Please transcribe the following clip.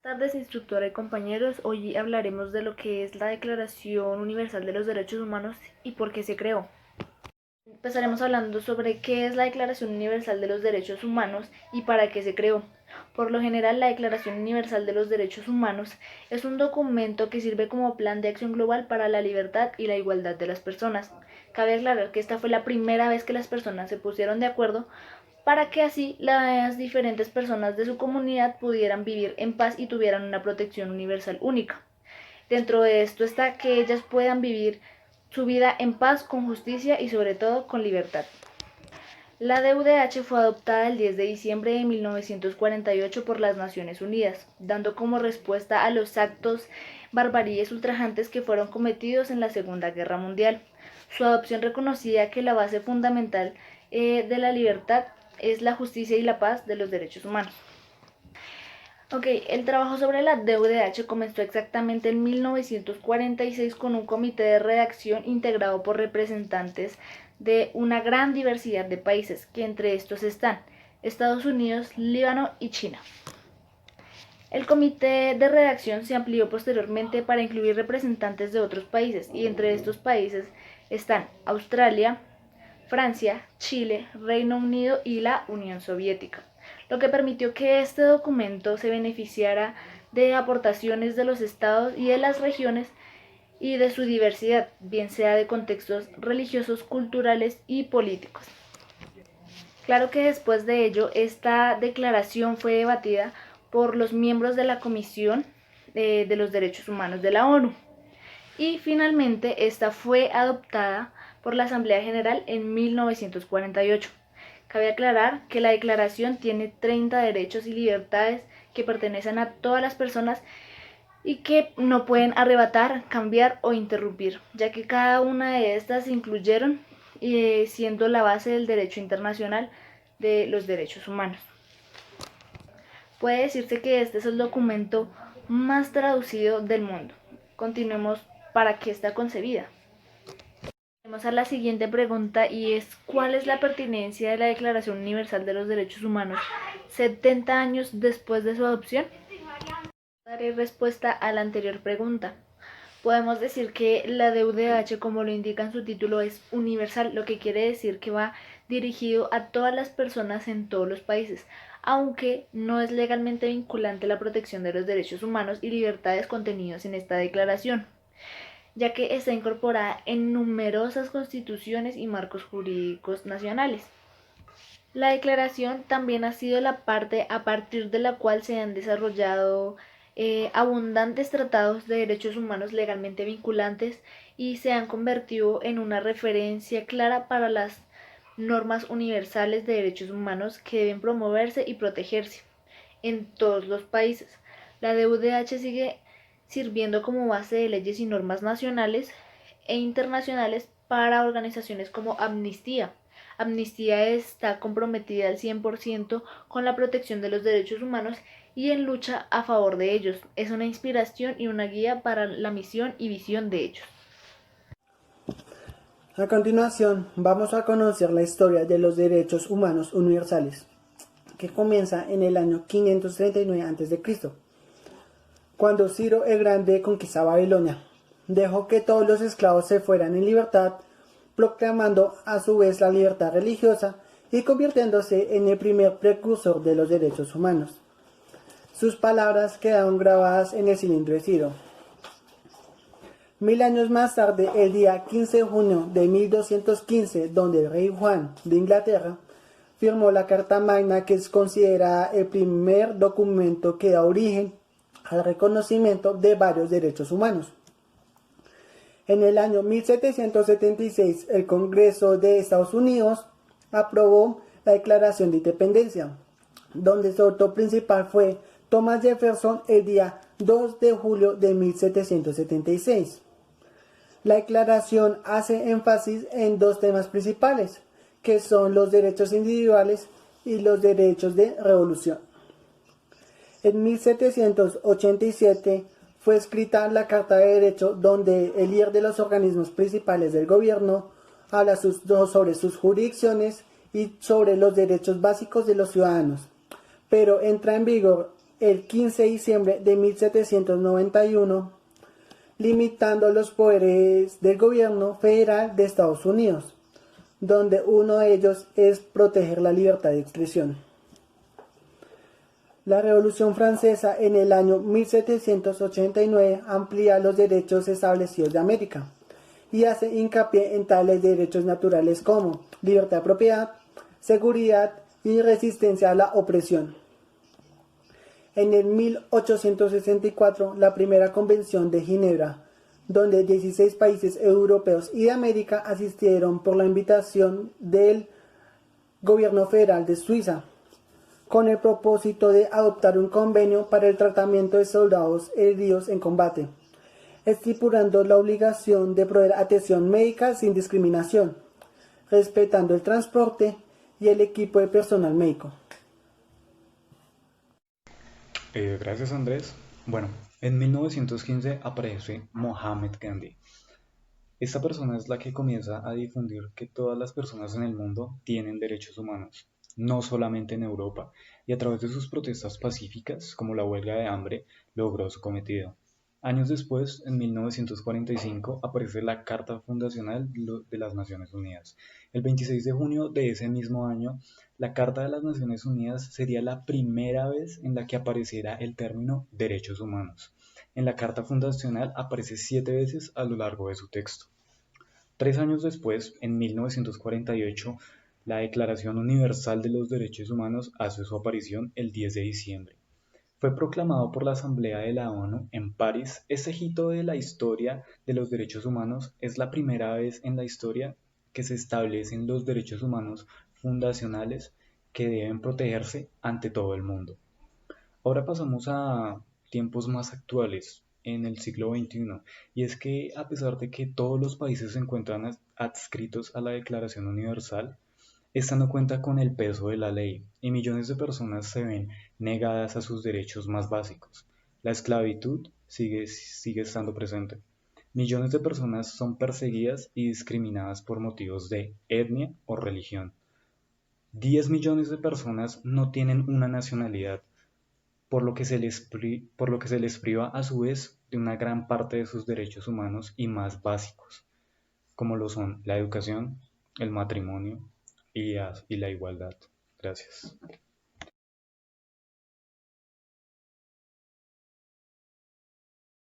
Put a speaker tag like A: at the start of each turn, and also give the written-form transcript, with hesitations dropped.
A: Buenas tardes, instructora y compañeros. Hoy hablaremos de lo que es la Declaración Universal de los Derechos Humanos y por qué se creó. Empezaremos hablando sobre qué es la Declaración Universal de los Derechos Humanos y para qué se creó. Por lo general, la Declaración Universal de los Derechos Humanos es un documento que sirve como plan de acción global para la libertad y la igualdad de las personas. Cabe aclarar que esta fue la primera vez que las personas se pusieron de acuerdo para que así las diferentes personas de su comunidad pudieran vivir en paz y tuvieran una protección universal única. Dentro de esto está que ellas puedan vivir su vida en paz, con justicia y sobre todo con libertad. La DUDH fue adoptada el 10 de diciembre de 1948 por las Naciones Unidas, dando como respuesta a los actos barbaries ultrajantes que fueron cometidos en la Segunda Guerra Mundial. Su adopción reconocía que la base fundamental de la libertad es la justicia y la paz de los derechos humanos. El trabajo sobre la DUDH comenzó exactamente en 1946 con un comité de redacción integrado por representantes de una gran diversidad de países, que entre estos están Estados Unidos, Líbano y China. El comité de redacción se amplió posteriormente para incluir representantes de otros países, y entre estos países están Australia, Francia, Chile, Reino Unido y la Unión Soviética, lo que permitió que este documento se beneficiara de aportaciones de los estados y de las regiones y de su diversidad, bien sea de contextos religiosos, culturales y políticos. Claro que después de ello, esta declaración fue debatida por los miembros de la Comisión de los Derechos Humanos de la ONU, y finalmente esta fue adoptada por la Asamblea General en 1948. Cabe aclarar que la declaración tiene 30 derechos y libertades que pertenecen a todas las personas y que no pueden arrebatar, cambiar o interrumpir, ya que cada una de estas se incluyeron siendo la base del derecho internacional de los derechos humanos. Puede decirse que este es el documento más traducido del mundo. Continuemos. ¿Para qué está concebida? Vamos a la siguiente pregunta, y es: ¿cuál es la pertinencia de la Declaración Universal de los Derechos Humanos 70 años después de su adopción? Daré respuesta a la anterior pregunta. Podemos decir que la DUDH, como lo indica en su título, es universal, lo que quiere decir que va dirigido a todas las personas en todos los países, aunque no es legalmente vinculante la protección de los derechos humanos y libertades contenidos en esta declaración, ya que está incorporada en numerosas constituciones y marcos jurídicos nacionales. La declaración también ha sido la parte a partir de la cual se han desarrollado abundantes tratados de derechos humanos legalmente vinculantes, y se han convertido en una referencia clara para las normas universales de derechos humanos que deben promoverse y protegerse en todos los países. La DUDH sigue sirviendo como base de leyes y normas nacionales e internacionales para organizaciones como Amnistía. Amnistía está comprometida al 100% con la protección de los derechos humanos y en lucha a favor de ellos. Es una inspiración y una guía para la misión y visión de ellos.
B: A continuación, vamos a conocer la historia de los derechos humanos universales, que comienza en el año 539 a.C., cuando Ciro el Grande conquistó Babilonia. Dejó que todos los esclavos se fueran en libertad, proclamando a su vez la libertad religiosa y convirtiéndose en el primer precursor de los derechos humanos. Sus palabras quedaron grabadas en el cilindro de Ciro. 1000 años más tarde, el día 15 de junio de 1215, donde el rey Juan de Inglaterra firmó la Carta Magna, que es considerada el primer documento que da origen al reconocimiento de varios derechos humanos. En el año 1776, el Congreso de Estados Unidos aprobó la Declaración de Independencia, donde su autor principal fue Thomas Jefferson el día 2 de julio de 1776. La declaración hace énfasis en dos temas principales, que son los derechos individuales y los derechos de revolución. En 1787 fue escrita la Carta de Derecho, donde el líder de los organismos principales del gobierno habla sobre sus jurisdicciones y sobre los derechos básicos de los ciudadanos, pero entra en vigor el 15 de diciembre de 1791, limitando los poderes del gobierno federal de Estados Unidos, donde uno de ellos es proteger la libertad de expresión. La Revolución Francesa en el año 1789 amplía los derechos establecidos de América y hace hincapié en tales derechos naturales como libertad de propiedad, seguridad y resistencia a la opresión. En el 1864, la primera convención de Ginebra, donde 16 países europeos y de América asistieron por la invitación del gobierno federal de Suiza, con el propósito de adoptar un convenio para el tratamiento de soldados heridos en combate, estipulando la obligación de proveer atención médica sin discriminación, respetando el transporte y el equipo de personal médico.
C: Gracias Andrés. Bueno, en 1915 aparece Mohammed Gandhi. Esta persona es la que comienza a difundir que todas las personas en el mundo tienen derechos humanos, no solamente en Europa, y a través de sus protestas pacíficas, como la huelga de hambre, logró su cometido. Años después, en 1945, aparece la Carta Fundacional de las Naciones Unidas. El 26 de junio de ese mismo año, la Carta de las Naciones Unidas sería la primera vez en la que apareciera el término derechos humanos. En la Carta Fundacional aparece 7 veces a lo largo de su texto. 3 años después, en 1948, la Declaración Universal de los Derechos Humanos hace su aparición el 10 de diciembre. Fue proclamado por la Asamblea de la ONU en París. Este hito de la historia de los derechos humanos es la primera vez en la historia que se establecen los derechos humanos fundacionales que deben protegerse ante todo el mundo. Ahora pasamos a tiempos más actuales, en el siglo XXI, y es que a pesar de que todos los países se encuentran adscritos a la Declaración Universal, esta no cuenta con el peso de la ley y millones de personas se ven negadas a sus derechos más básicos. La esclavitud sigue estando presente. Millones de personas son perseguidas y discriminadas por motivos de etnia o religión. 10 millones de personas no tienen una nacionalidad, por lo que se les priva a su vez de una gran parte de sus derechos humanos y más básicos, como lo son la educación, el matrimonio y la igualdad. Gracias.